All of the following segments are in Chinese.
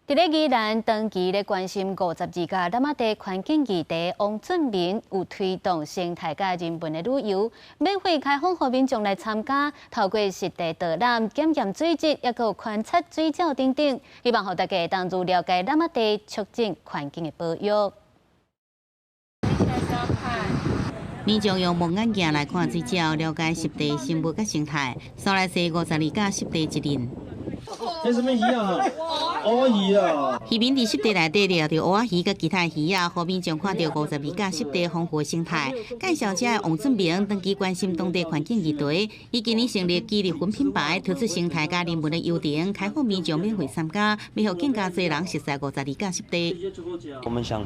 伫咧宜兰长期咧关心52家南仔地环境议题，王俊民有推动生态甲人文的旅游，免费开放予民众来参加，透过实地导览、检验水质，也有观察水鸟等等，希望予大家当作了解南仔地，促进环境的保育。民众用望远镜来看水鸟，了解湿地生物甲生态。所来是52家湿地一林。这什么鱼啊？乌鱼啊！渔民伫湿地内底钓着乌仔鱼甲其他鱼啊，互民众看到52家湿地丰富生态。介绍者王俊明长期关心当地环境议题，伊今年成立基立分品牌，推出生态甲人文的优点，开放民众免费参加，要互更加多人熟悉52家湿地。我们想，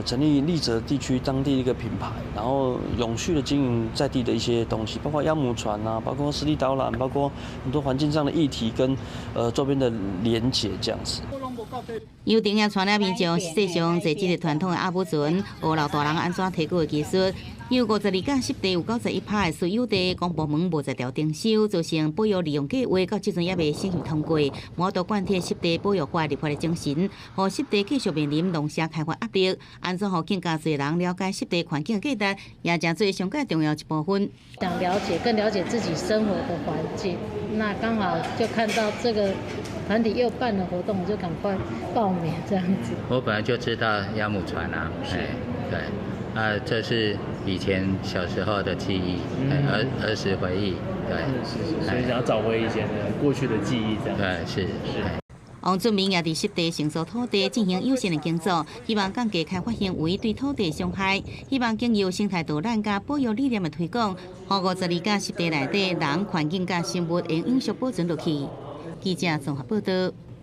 成立立泽地区当地一个品牌，然后永续的经营在地的一些东西，包括鸭母船啊，包括实地导览，包括很多环境上的议题跟周边的连结这样子。优点也传了民众实际上坐这个传统的阿母船，学老大人安怎提供的技术。因为52家湿地有91%的私有地，公部门无在调征收，造成保育利用计划到即阵也未成序通过。无多贯彻湿地保育法立法的精神，让湿地继续面临农舍开发压力。安怎让更加多人了解湿地环境的价值，也正做上介重要一部分。想了解，更了解自己生活的环境，那刚好就看到这个团体又办了活动，我就赶快报名这样子。我本来就知道鸭母船啊，对。这是以前小时候的记忆，儿时回忆，对，所以想要找回以前的过去的记忆，这样。对，是。王俊明也伫湿地成熟土地进行有限的耕作，希望降低开发行为对土地伤害，希望经由生态导览甲保育理念的推广，让52家湿地内底人、环境甲生物会永续保存落去。记者综合报道。